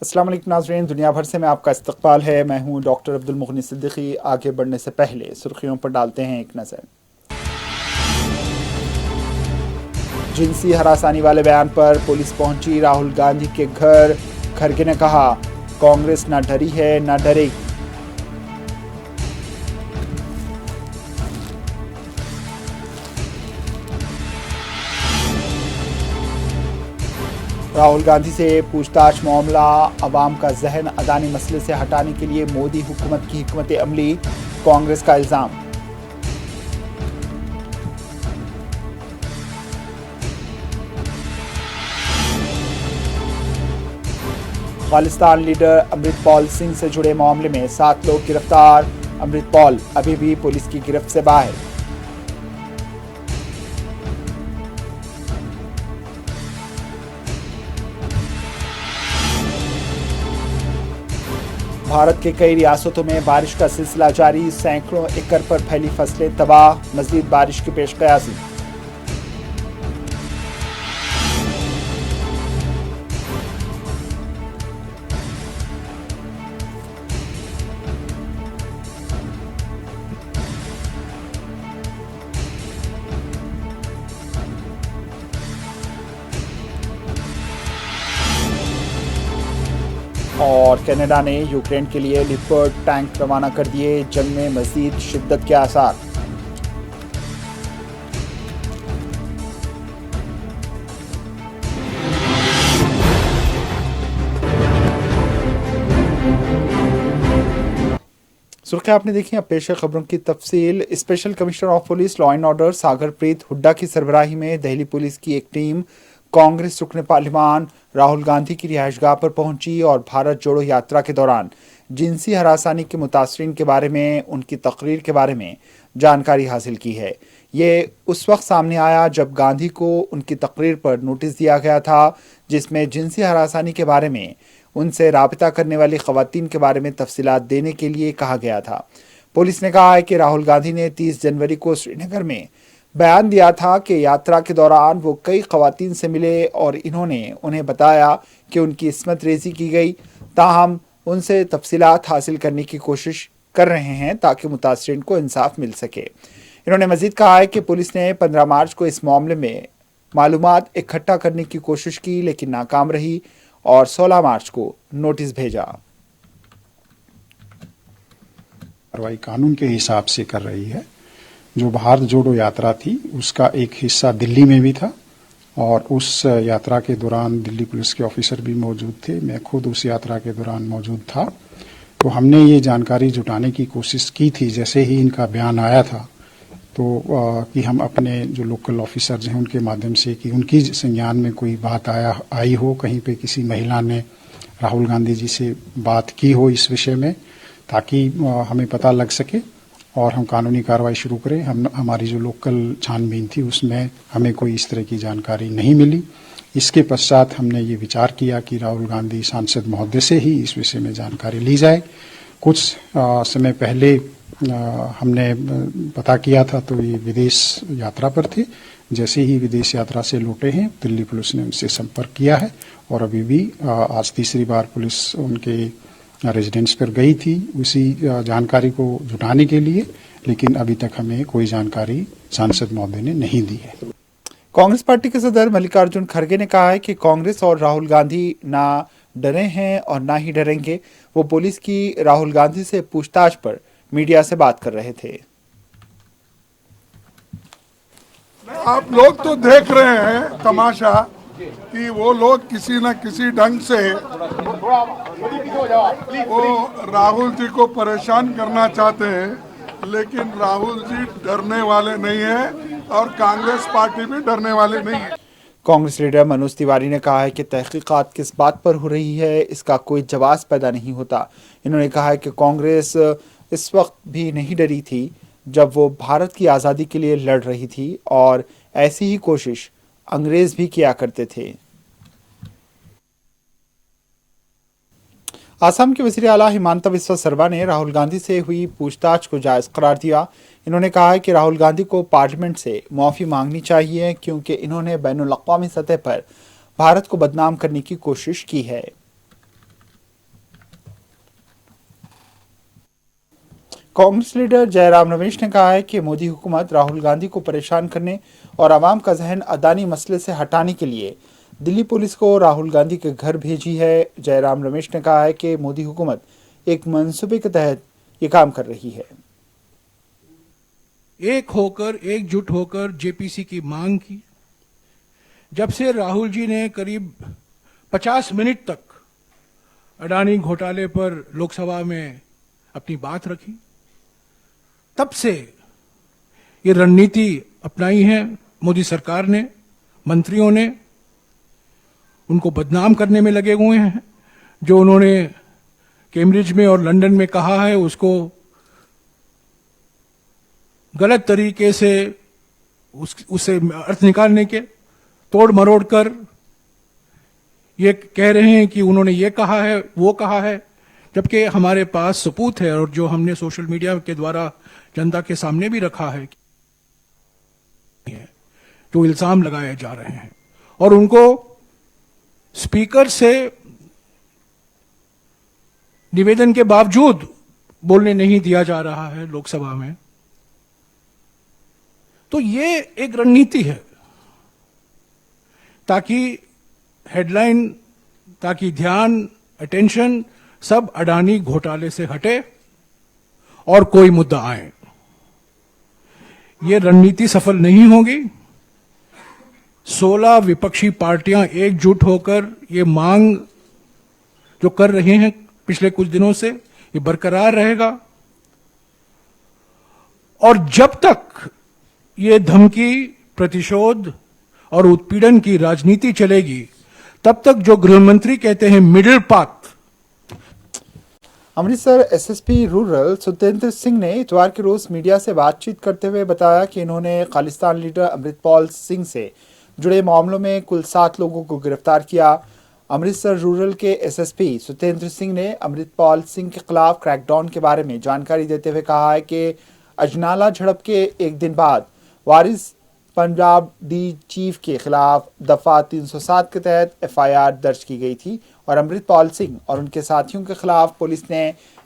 अस्सलाम वालेकुम नाज़रीन, दुनिया भर से मैं आपका इस्तकबाल है। मैं हूं डॉक्टर अब्दुल मुगनी सिद्दीकी। आगे बढ़ने से पहले सुर्खियों पर डालते हैं एक नज़र। जिनसी हरासानी वाले बयान पर पुलिस पहुंची राहुल गांधी के घर। खरगे ने कहा, कांग्रेस ना डरी है ना डरेगी। राहुल गांधी से पूछताछ मामला, अवाम का जहन अदानी मसले से हटाने के लिए मोदी हुकूमत की हिकमत अमली, कांग्रेस का इल्जाम। खालिस्तान लीडर अमृतपाल सिंह से जुड़े मामले में 7 लोग गिरफ्तार। अमृतपाल अभी भी पुलिस की गिरफ्त से बाहर। भारत के कई रियासतों में बारिश का सिलसिला जारी, सैकड़ों एकड़ पर फैली फसलें तबाह। मज़ीद बारिश की पेशकयासी। और कनाडा ने यूक्रेन के लिए लिपर्ड टैंक रवाना कर दिए, जंग में मजीद शिद्दत के आसार। सुर्खियां आपने देखी, अब पेश है खबरों की तफसील। Special commissioner of police law and order Sagar Preet Hooda की सरबराही में दिल्ली पुलिस की एक टीम कांग्रेस रुकन पार्लिमान राहुल गांधी की रिहाइशगाह पर पहुंची और भारत जोड़ो यात्रा के दौरान जिनसी हरासानी के मुतासरीन के बारे में, उनकी तकरीर के बारे में जानकारी हासिल की है। ये उस वक्त सामने आया जब गांधी को उनकी तकरीर पर नोटिस दिया गया था, जिसमें जिनसी हरासानी के बारे में उनसे राबता करने वाली खवातीन के बारे में तफसीलात देने के लिए कहा गया था। पुलिस ने कहा है कि राहुल गांधी ने 30 जनवरी को श्रीनगर में बयान दिया था कि यात्रा के दौरान वो कई खवातीन से मिले और इन्होंने उन्हें बताया कि उनकी इस्मत रेजी की गई। ताहम उनसे तफसीलात हासिल करने की कोशिश कर रहे हैं ताकि मुतासरीन को इंसाफ मिल सके। इन्होंने मजीद कहा है कि पुलिस ने 15 मार्च को इस मामले में मालूमात इकट्ठा करने की कोशिश की लेकिन नाकाम रही और 16 मार्च को नोटिस भेजा। कार्रवाई कानून के हिसाब से कर रही है। जो भारत जोड़ो यात्रा थी उसका एक हिस्सा दिल्ली में भी था और उस यात्रा के दौरान दिल्ली पुलिस के ऑफिसर भी मौजूद थे। मैं खुद उस यात्रा के दौरान मौजूद था। तो हमने ये जानकारी जुटाने की कोशिश की थी जैसे ही इनका बयान आया था, तो कि हम अपने जो लोकल ऑफिसर्स हैं उनके माध्यम से कि उनकी संज्ञान में कोई बात आई हो, कहीं पे किसी महिला ने राहुल गांधी जी से बात की हो इस विषय में, ताकि हमें पता लग सके और हम कानूनी कार्रवाई शुरू करें। हमारी जो लोकल छानबीन थी उसमें हमें कोई इस तरह की जानकारी नहीं मिली। इसके पश्चात हमने ये विचार किया कि राहुल गांधी सांसद महोदय से ही इस विषय में जानकारी ली जाए। कुछ समय पहले हमने पता किया था तो ये विदेश यात्रा पर थे। जैसे ही विदेश यात्रा से लौटे हैं दिल्ली पुलिस ने उनसे संपर्क किया है और अभी भी आज तीसरी बार पुलिस उनके रेजिडेंस पर गई थी उसी जानकारी को जुटाने के लिए, लेकिन अभी तक हमें कोई जानकारी सांसद महोदय ने नहीं दी है। कांग्रेस पार्टी के सदर मल्लिकार्जुन खड़गे ने कहा है कि कांग्रेस और राहुल गांधी ना डरे हैं और ना ही डरेंगे। वो पुलिस की राहुल गांधी से पूछताछ पर मीडिया से बात कर रहे थे। आप लोग तो देख रहे हैं तमाशा कि वो लोग किसी न किसी ढंग से वो राहुल जी को परेशान करना चाहते हैं, लेकिन राहुल जी डरने वाले नहीं हैं और कांग्रेस पार्टी भी डरने वाले नहीं है। कांग्रेस लीडर मनोज तिवारी ने कहा है कि तहकीकात किस बात पर हो रही है इसका कोई जवाब पैदा नहीं होता। इन्होंने कहा है कि कांग्रेस इस वक्त भी नहीं डरी थी जब वो भारत की आज़ादी के लिए लड़ रही थी और ऐसी ही कोशिश अंग्रेज भी किया करते थे। आसाम के वज़ीर आला हिमांता बिस्वा सर्मा ने राहुल गांधी से हुई पूछताछ को जायज़ करार दिया। इन्होंने कहा है कि राहुल गांधी को पार्लियामेंट से माफ़ी मांगनी चाहिए क्योंकि इन्होंने बैनुल अक़वामी सतह पर भारत को बदनाम करने की कोशिश की है। कांग्रेस लीडर जयराम रमेश ने कहा है कि मोदी हुकूमत राहुल गांधी को परेशान करने और आवाम का जहन अदानी मसले से हटाने के लिए दिल्ली पुलिस को राहुल गांधी के घर भेजी है। जयराम रमेश ने कहा है कि मोदी हुकूमत एक मंसूबे के तहत ये काम कर रही है। एक होकर एकजुट होकर जेपीसी की मांग की। जब से राहुल जी ने करीब 50 मिनट तक अडानी घोटाले पर लोकसभा में अपनी बात रखी, तब से ये रणनीति अपनाई है मोदी सरकार ने, मंत्रियों ने। उनको बदनाम करने में लगे हुए हैं। जो उन्होंने कैम्ब्रिज में और लंदन में कहा है उसको गलत तरीके से उससे अर्थ निकालने के तोड़ मरोड़ कर ये कह रहे हैं कि उन्होंने ये कहा है वो कहा है, जबकि हमारे पास सबूत है और जो हमने सोशल मीडिया के द्वारा जनता के सामने भी रखा है, जो इल्जाम लगाए जा रहे हैं। और उनको स्पीकर से निवेदन के बावजूद बोलने नहीं दिया जा रहा है लोकसभा में। तो ये एक रणनीति है ताकि हेडलाइन, ताकि ध्यान, अटेंशन सब अडानी घोटाले से हटे और कोई मुद्दा आए। ये रणनीति सफल नहीं होगी। 16 विपक्षी पार्टियां एकजुट होकर ये मांग जो कर रहे हैं पिछले कुछ दिनों से, ये बरकरार रहेगा। और जब तक ये धमकी, प्रतिशोध और उत्पीड़न की राजनीति चलेगी, तब तक जो गृहमंत्री कहते हैं middle path. Amritsar SSP rural Sutendra Singh ने इतवार के रोज मीडिया से बातचीत करते हुए बताया कि इन्होंने खालिस्तान लीडर अमृतपाल सिंह से जुड़े मामलों में कुल 7 लोगों को गिरफ्तार किया। अमृतसर रूरल के एसएसपी सुतेंद्र सिंह ने अमृतपाल सिंह के खिलाफ क्रैकडाउन के बारे में जानकारी देते हुए कहा है कि अजनाला झड़प के एक दिन बाद वारिस पंजाब डी चीफ के खिलाफ दफा 307 के तहत एफआईआर दर्ज की गई थी और अमृतपाल सिंह और उनके साथियों के खिलाफ पुलिस ने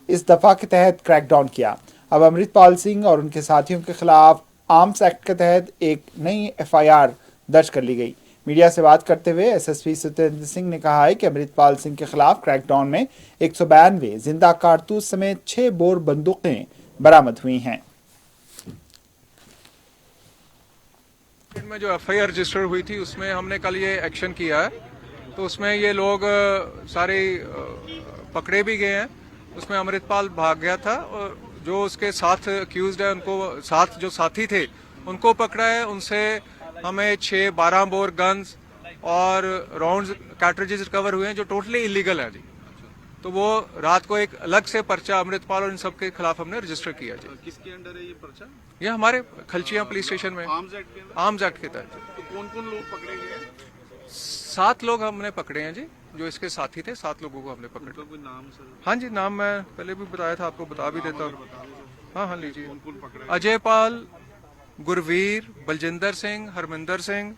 इस दफा के तहत क्रैकडाउन किया। अब अमृतपाल सिंह और उनके साथियों के खिलाफ आर्म्स एक्ट के तहत एक नई एफआईआर दर्ज कर ली गई। मीडिया से बात करते हुए एसएसपी सुतेंद्र सिंह ने कहा है कि अमृतपाल सिंह के खिलाफ क्रैकडाउन में 192 जिंदा कारतूस समेत 6 बोर बंदूकें बरामद हुई हैं। में जो एफआईआर रजिस्टर हुई थी उसमें हमने कल ये एक्शन किया है, तो उसमें ये लोग सारे पकड़े भी गए हैं। उसमें अमृतपाल भाग गया था और जो उसके साथ अक्यूज्ड है उनको, साथ जो साथी थे उनको पकड़ा है। उनसे हमें 6-12 बोर गन्स और राउंड्स, कैट्रिजेस रिकवर हुए हैं जो टोटली इलीगल है जी। तो वो रात को एक अलग से पर्चा अमृतपाल और इन सब के खिलाफ हमने रजिस्टर किया जी। किसके अंडर है ये पर्चा? ये हमारे खलचिया पुलिस स्टेशन में आर्म्स एक्ट के तहत। तो कौन कौन लोग पकड़े गए? 7 लोग हमने पकड़े हैं जी, जो इसके साथी थे। 7 लोगों को हमने पकड़ा। कोई नाम सर? हाँ जी, नाम मैं पहले भी बताया था, आपको बता भी देता हूँ। हाँ लीजिए। कौन कौन पकड़े? अजय पाल, गुरवीर, बलजिंदर सिंह, हरमिंदर सिंह,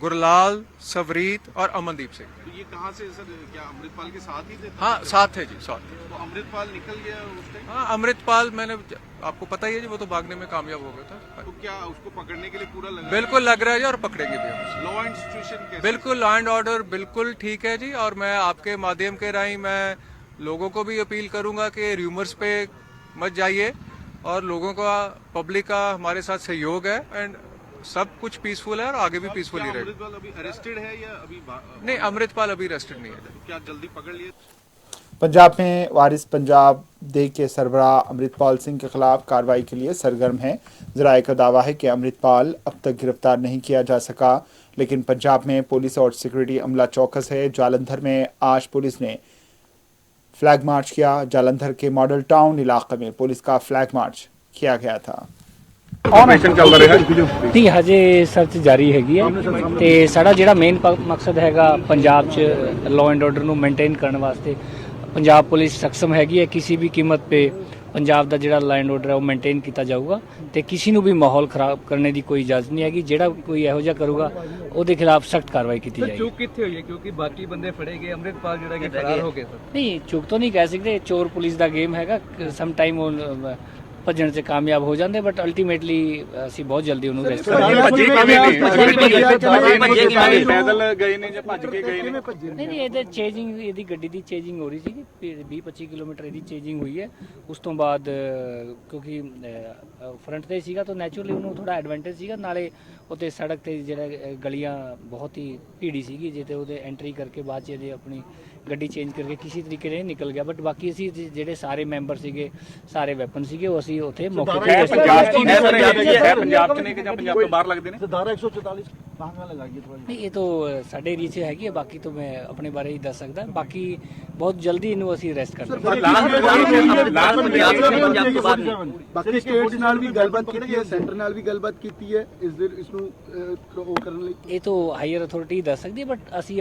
गुरलाल, सवरीत और अमनदीप सिंह। तो ये कहाँ से सर? क्या अमृतपाल के साथ ही थे? हाँ, साथ थे जी, साथ। तो अमृतपाल निकल गया उस टाइम? हाँ, अमृतपाल मैंने, आपको पता ही है जी, वो तो भागने में कामयाब हो गया था। तो क्या उसको पकड़ने के लिए पूरा लगा? बिल्कुल लग रहा है जी, और पकड़ेंगे भी हम। लॉ एंड सिचुएशन कैसे? बिल्कुल लॉ एंड ऑर्डर बिल्कुल ठीक है जी। और मैं आपके माध्यम के राही मैं लोगों को भी अपील करूंगा कि र्यूमर्स पे मत जाइए और लोगों का, पब्लिक का हमारे साथ सहयोग है एंड सब कुछ पीसफुल है और आगे भी पीसफुल ही रहेगा। अमृतपाल अभी अरेस्टेड है या अभी? नहीं, अमृतपाल अभी अरेस्टेड नहीं है। तो क्या जल्दी पकड़ लिए? पंजाब में वारिस पंजाब डे के सरबराह अमृतपाल सिंह के खिलाफ कार्रवाई के लिए सरगर्म है। जराये का दावा है कि अमृतपाल अब तक गिरफ्तार नहीं किया जा सका, लेकिन पंजाब में पुलिस और सिक्योरिटी अमला चौकस है। जालंधर में आज पुलिस ने फ्लैग मार्च किया। जालंधर के मॉडल टाउन इलाके में पुलिस का फ्लैग मार्च किया गया था। ਨਹੀਂ ਹਜੇ ਸਰਚ ਜਾਰੀ ਹੈਗੀ ਹੈ ਤੇ ਸਾਡਾ ਜਿਹੜਾ ਮੇਨ ਮਕਸਦ ਹੈਗਾ ਪੰਜਾਬ 'ਚ ਲਾਅ ਐਂਡ ਆਰਡਰ ਨੂੰ ਮੇਨਟੇਨ ਕਰਨ ਵਾਸਤੇ ਪੰਜਾਬ ਪੁਲਿਸ ਸક્ષਮ ਹੈਗੀ ਹੈ ਕਿਸੇ ਵੀ ਕੀਮਤ पे ਪੰਜਾਬ ਦਾ ਜਿਹੜਾ ਲਾਅ ਐਂਡ ਆਰਡਰ ਹੈ ਉਹ ਮੇਨਟੇਨ ਕੀਤਾ ਜਾਊਗਾ ਤੇ ਕਿਸੇ ਨੂੰ ਵੀ ਮਾਹੌਲ ਖਰਾਬ ਕਰਨੇ ਦੀ ਕੋਈ ਇਜਾਜ਼ਤ ਨਹੀਂ ਹੈਗੀ। ਜਿਹੜਾ ਕੋਈ ਇਹੋ ਜਿਹਾ ਕਰੂਗਾ ਉਹਦੇ ਖਿਲਾਫ ਸਖਤ ਕਾਰਵਾਈ ਕੀਤੀ ਜਾਏਗੀ। ਚੂਕ ਕਿੱਥੇ ਹੋਈ ਹੈ ਕਿਉਂਕਿ ਬਾਕੀ ਬੰਦੇ ਫੜੇ ਗਏ, ਅੰਮ੍ਰਿਤਪਾਲ ਜਿਹੜਾ ਕਿ ਫਰਾਰ ਹੋ ਗਏ ਸਰ। ਨਹੀਂ, ਚੁੱਕ ਤਾਂ ਨਹੀਂ ਕਹਿ ਸਕਦੇ, ਚੋਰ ਪੁਲਿਸ ਦਾ ਗੇਮ ਹੈਗਾ, ਸਮ ਟਾਈਮ ਉਹ ਭੱਜਣ 'ਚ ਕਾਮਯਾਬ ਹੋ ਜਾਂਦੇ, ਬਟ ਅਲਟੀਮੇਟਲੀ ਅਸੀਂ ਬਹੁਤ ਜਲਦੀ ਉਹਨੂੰ ਅਰੈਸਟ ਕਰਾਂਗੇ। ਪੈਦਲ ਗਏ ਨੇ ਜਾਂ ਭੱਜ ਕੇ ਗਏ ਨੇ? ਨਹੀਂ, ਇਹਦੇ ਚੇजिंग, ਇਹਦੀ ਗੱਡੀ ਦੀ ਚੇजिंग ਹੋ ਰਹੀ ਸੀ, 20-25 ਕਿਲੋਮੀਟਰ ਇਹਦੀ ਚੇजिंग ਹੋਈ ਹੈ। ਉਸ ਤੋਂ ਬਾਅਦ ਕਿਉਂਕਿ ਫਰੰਟ ਤੇ ਸੀਗਾ ਤਾਂ ਨੈਚੁਰਲੀ ਉਹਨੂੰ ਥੋੜਾ ਐਡਵਾਂਟੇਜ ਸੀਗਾ, ਨਾਲੇ ਉੱਤੇ ਸੜਕ ਤੇ ਜਿਹੜਾ ਗਲੀਆਂ ਬਹੁਤ ਹੀ ਭੀੜੀ ਸੀਗੀ, ਜਿੱਤੇ ਉਹਦੇ ਐਂਟਰੀ ਕਰਕੇ ਬਾਅਦ 'ਚ ਇਹਦੇ ਆਪਣੀ ਗੱਡੀ ਚੇਂਜ ਕਰਕੇ ਕਿਸੇ ਤਰੀਕੇ ਨਾਲ ਨਿਕਲ ਗਿਆ। ਬਟ ਬਾਕੀ ਅਸੀਂ ਜਿਹੜੇ ਸਾਰੇ ਮੈਂਬਰ ਸੀਗੇ, ਸਾਰੇ ਵੈਪਨ ਸੀਗੇ, ਉਹ ਅਸੀਂ ਉੱਥੇ ਮੌਕੇ ਤੇ ਪੰਜਾਬ 'ਚ ਨੇ ਕਿ ਜਾਂ ਪੰਜਾਬ ਤੋਂ ਬਾਹਰ ਲੱਗਦੇ ਨੇ? धारा 144 कहाँ लगाइए थोड़ा। नहीं, ये तो साढ़े रीच हैगी है, बाकी तो मैं अपने बारे ही दस सकता। बाकी बहुत जल्दी इन्हू असी अरेस्ट कर बाकी स्टेट्स ਨਾਲ ਵੀ ਗੱਲਬਾਤ ਕੀਤੀ ਹੈ, ਸੈਂਟਰ ਨਾਲ ਵੀ ਗੱਲਬਾਤ ਕੀਤੀ ਹੈ ਇਸ ਨੂੰ ਉਹ ਕਰਨ ਲਈ। ये तो हायर अथॉरिटी दस सकती है, बट असी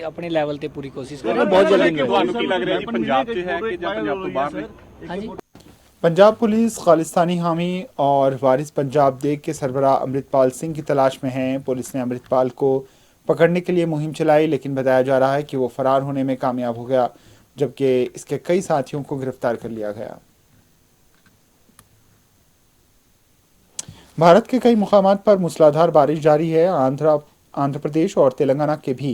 अपने लेवल ते पूरी कोशिश कर रहे हैं। बहुत जल्दी ਤੁਹਾਨੂੰ ਕੀ ਲੱਗ ਰਿਹਾ ਜੀ ਪੰਜਾਬ 'ਚ ਹੈ ਕਿ ਜਾਂ ਪੰਜਾਬ ਤੋਂ ਬਾਹਰ ਨੇ? हाँ जी, पंजाब पुलिस खालिस्तानी हामी और वारिस पंजाब देग के सरबराह अमृतपाल सिंह की तलाश में है। पुलिस ने अमृतपाल को पकड़ने के लिए मुहिम चलाई, लेकिन बताया जा रहा है कि वो फरार होने में कामयाब हो गया, जबकि इसके कई साथियों को गिरफ्तार कर लिया गया। भारत के कई मुकामात पर मूसलाधार बारिश जारी है। आंध्र प्रदेश और तेलंगाना के भी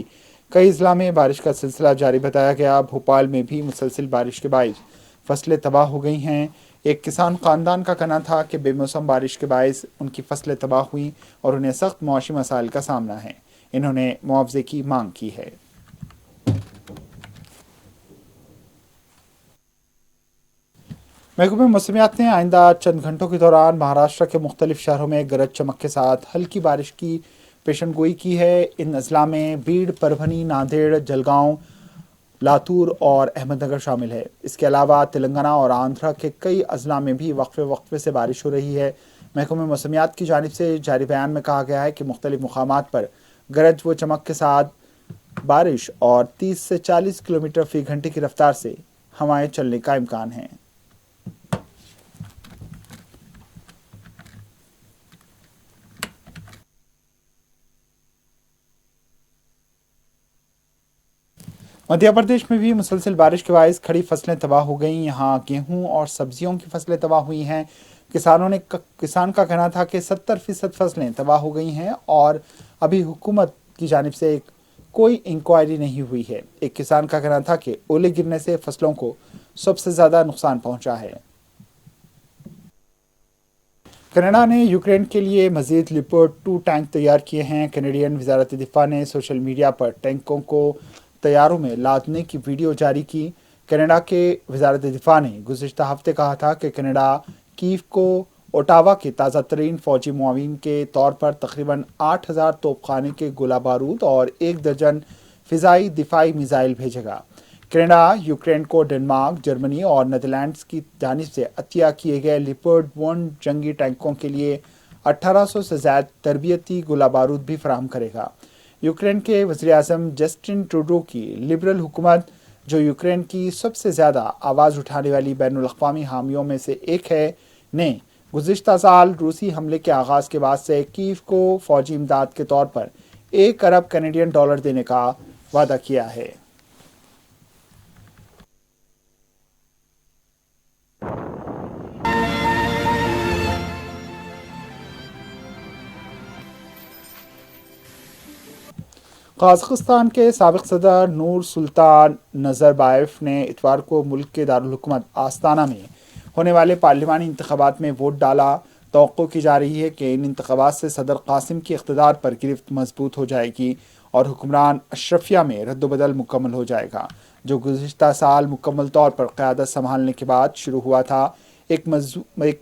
कई अजला में बारिश का सिलसिला जारी बताया गया। भोपाल में भी मुसलसल बारिश के बायस फसलें तबाह हो गई हैं। एक किसान खानदान का कहना था कि बेमौसम बारिश के बायस उनकी फसलें तबाह हुई और उन्हें सख्त मुआशी मसाइल का सामना है। इन्होंने मुआवजे की मांग की है। महकमे मौसमियात ने आइंदा चंद घंटों के दौरान महाराष्ट्र के मुख्तलिफ शहरों में गरज चमक के साथ हल्की बारिश की पेशनगोई की है। इन अजला में बीड़, परभनी, नांदेड़, जलगांव, लातूर और अहमदनगर शामिल है। इसके अलावा तेलंगाना और आंध्रा के कई अजला में भी वक्फे से बारिश हो रही है। महकमे मौसमियात की जानिब से जारी बयान में कहा गया है कि मुख्तलिफ मुकामात पर गरज व चमक के साथ बारिश और 30 से 40 किलोमीटर फी घंटे की रफ्तार से हवाएं चलने का इम्कान है। मध्य प्रदेश में भी मुसलसल बारिश के बायस खड़ी फसलें तबाह हो गई। यहाँ गेहूं और सब्जियों की फसलें तबाह हुई हैं। किसान का कहना था कि 70% फसलें तबाह हो गई हैं और अभी हुकूमत की जानिब से कोई इंक्वायरी नहीं हुई है। एक किसान का कहना था कि ओले गिरने से फसलों को सबसे ज्यादा नुकसान पहुंचा है। कनाडा ने यूक्रेन के लिए मजीद लिपर्ड 2 टैंक तैयार किए हैं। कैनेडियन वजारत दिफा ने सोशल मीडिया पर टैंकों को तैयारों में लादने की वीडियो जारी की। कनाडा के वजारत दिफा ने गुज़िश्ता हफ्ते कहा था कि कनाडा कीव को ओटावा के ताज़ा तरीन फौजी मुआविन के तौर पर तकरीबन 8000 तोपखाने के गोला बारूद और 1 दर्जन फ़िज़ाई दिफाई मिसाइल भेजेगा। कनाडा यूक्रेन को डेनमार्क, जर्मनी और नीदरलैंड्स की जानिब से अतिया किए गए लिपर्ड 1 जंगी टैंकों के लिए 1800 से ज़्यादा तरबियती गोला बारूद भी फराहम करेगा। यूक्रेन के वज़ीर-ए-आज़म जस्टिन ट्रूडो की लिबरल हुकूमत, जो यूक्रेन की सबसे ज़्यादा आवाज़ उठाने वाली बैनुल-अक़वामी हामियों में से एक है, ने गुज़िश्ता साल रूसी हमले के आगाज़ के बाद से कीव को फ़ौजी इमदाद के तौर पर 1 अरब कैनेडियन डॉलर देने का वादा किया है। कज़ाकिस्तान के साबिक़ सदर नूर सुल्तान नज़रबायेव ने इतवार को मुल्क के दारुल हुकूमत आस्ताना में होने वाले पार्लिमानी इंतख़ाबात में वोट डाला। तवक्को की जा रही है कि इन इंतख़ाबात से सदर कासिम की इक़्तिदार पर गिरफ्त मजबूत हो जाएगी और हुक्मरान अशरफिया में रद्दबदल मुकम्मल हो जाएगा, जो गुज़िश्ता साल मुकम्मल तौर पर क़यादत संभालने के बाद शुरू हुआ था। एक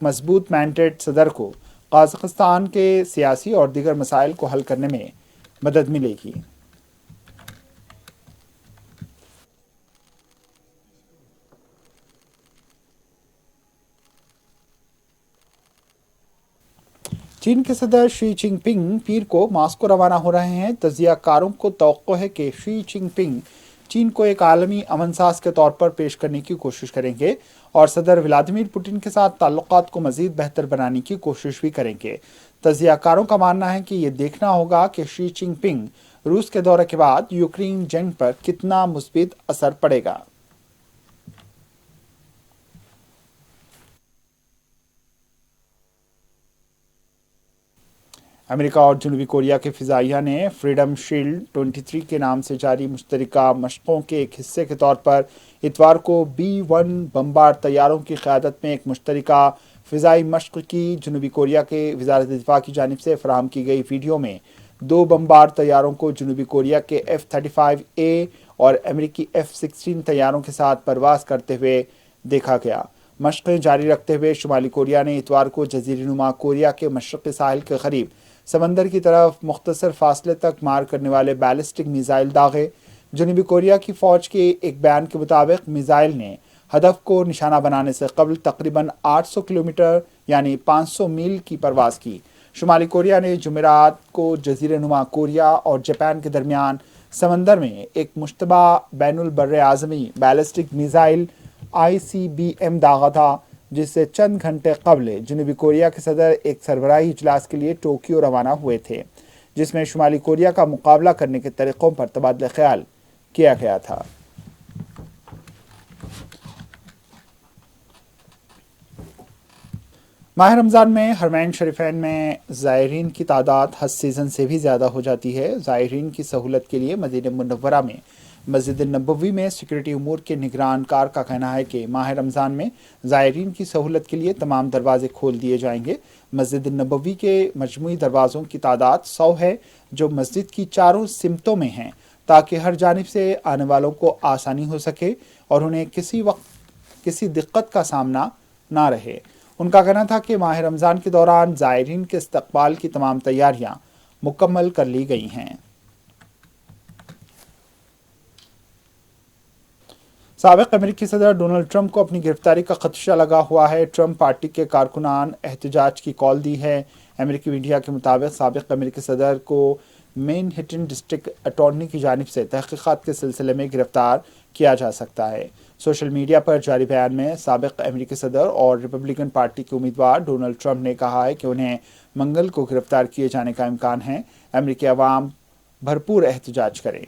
मजबूत मैंडेट सदर को कज़ाकिस्तान के सियासी और दीगर मसाइल को हल करने में मदद मिलेगी। चीन के सदर शी जिनपिंग पीर को मास्को रवाना हो रहे हैं। तजियाकारों को तवक्को है कि शी जिनपिंग चीन को एक आलमी अमनसाज के तौर पर पेश करने की कोशिश करेंगे और सदर व्लादिमीर पुतिन के साथ ताल्लुकात को मजीद बेहतर बनाने की कोशिश भी करेंगे। तजियाकारों का मानना है कि ये देखना होगा कि शी जिनपिंग रूस के दौरे के बाद यूक्रेन जंग पर कितना मुस्बित असर पड़ेगा। अमेरिका और जनूबी कोरिया के फिजाइया ने फ्रीडम शील्ड 23 के नाम से जारी मुश्तरका मशकों के एक हिस्से के तौर पर इतवार को B-1 बमबार तैयारों की क़यादत में एक मुश्तरका फ़िज़ाई मश्क की। जनूबी कोरिया के वज़ारत दिफ़ा की जानिब से फराहम की गई वीडियो में 2 बमबार तैयारों को जनूबी कोरिया के F-35A और अमेरिकी F-16 तैयारों के साथ परवाज करते हुए देखा गया। मशक़ें जारी रखते हुए शुमाली कोरिया ने इतवार को जज़ीरानुमा कोरिया के मशरक़ी साहिल के करीब समंदर की तरफ मुख्तसर फासले तक मार करने वाले बैलिस्टिक मिसाइल दागे। जनूबी कोरिया की फ़ौज के एक बयान के मुताबिक मिसाइल ने हदफ को निशाना बनाने से कबल तकरीबन 800 किलोमीटर यानी 500 मील की परवाज़ की। शुमाली कोरिया ने जुमेरात को जज़ीरानुमा कोरिया और जापान के दरमियान समंदर में एक मुश्तबा बैनुल बर्रे आज़मी बैलिस्टिक मिसाइल ICBM दागा था, जिससे चंद घंटे कबल जनूबी कोरिया के सदर एक सरबराही इजलास के लिए टोक्यो रवाना हुए थे, जिसमें शुमाली कोरिया का मुकाबला करने के तरीक़ों पर तबादला ख्याल किया गया था। माह रमज़ान में हरमैन शरीफैन में ज़ायरीन की तादाद हज सीज़न से भी ज़्यादा हो जाती है। ज़ायरीन की सहूलत के लिए मदीना मुनव्वरा में मस्जिद नबवी में सिक्योरिटी उमूर के निगरानकार का कहना है कि माह रमज़ान में ज़ायरीन की सहूलत के लिए तमाम दरवाजे खोल दिए जाएंगे। मस्जिद नबवी के मजमूई दरवाज़ों की तादाद 100 है, जो मस्जिद की चारों सिमतों में हैं, ताकि हर जानिब से आने वालों को आसानी हो सके और उन्हें किसी वक्त किसी दिक्कत का सामना ना रहे। उनका कहना था कि माह रमज़ान के दौरान ज़ायरीन के इस्तकबाल की तमाम तैयारियां मुकम्मल कर ली गई हैं। साबिक़ अमेरिकी सदर डोनाल्ड ट्रंप को अपनी गिरफ्तारी का खदशा लगा हुआ है। ट्रंप पार्टी के कारकुनान एहतजाज की कॉल दी है। अमेरिकी मीडिया के मुताबिक साबिक़ अमेरिकी सदर को मैनहट्टन डिस्ट्रिक्ट अटॉर्नी की जानिब से तहक़ीक़ात के सिलसिले में गिरफ्तार किया जा सकता है। सोशल मीडिया पर जारी बयान में साबिक़ अमेरिकी सदर और रिपब्लिकन पार्टी के उम्मीदवार डोनाल्ड ट्रंप ने कहा है कि उन्हें मंगल को गिरफ्तार किए जाने का इम्कान है। अमेरिकी अवाम भरपूर एहतजाज करें।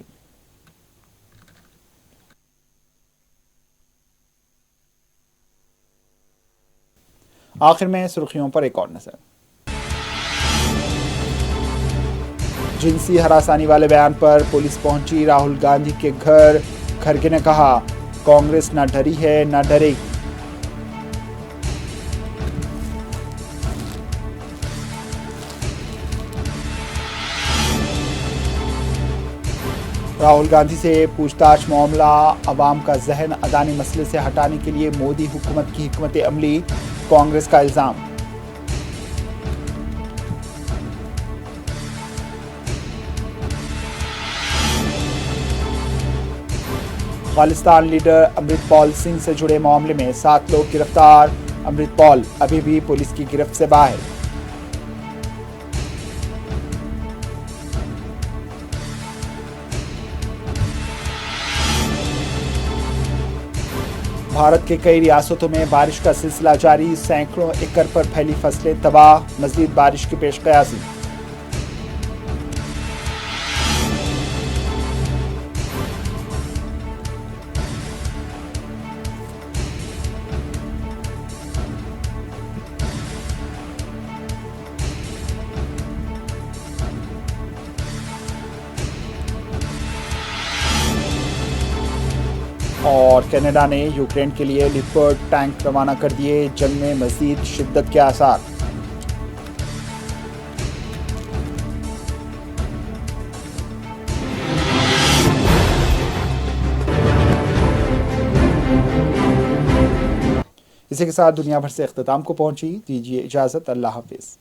आखिर में सुर्खियों पर एक और नजर। जिनसी हरासानी वाले बयान पर पुलिस पहुंची राहुल गांधी के घर। खड़गे ने कहा, कांग्रेस न डरी है न डरेगी। राहुल गांधी से पूछताछ मामला अवाम का जहन अदानी मसले से हटाने के लिए मोदी हुकूमत की हिकमत अमली, कांग्रेस का इल्जाम। खालिस्तान लीडर अमृतपाल सिंह से जुड़े मामले में 7 लोग गिरफ्तार। अमृतपाल अभी भी पुलिस की गिरफ्त से बाहर। भारत के कई रियासतों में बारिश का सिलसिला जारी। सैकड़ों एकड़ पर फैली फसलें तबाह। मज़ीद बारिश की पेशकयासी। और कनाडा ने यूक्रेन के लिए लिपर्ड टैंक रवाना कर दिए। जंग में मजीद शिद्दत के आसार। इसी के साथ दुनिया भर से इख्तिताम को पहुंची। दीजिए इजाजत। अल्लाह हाफिज।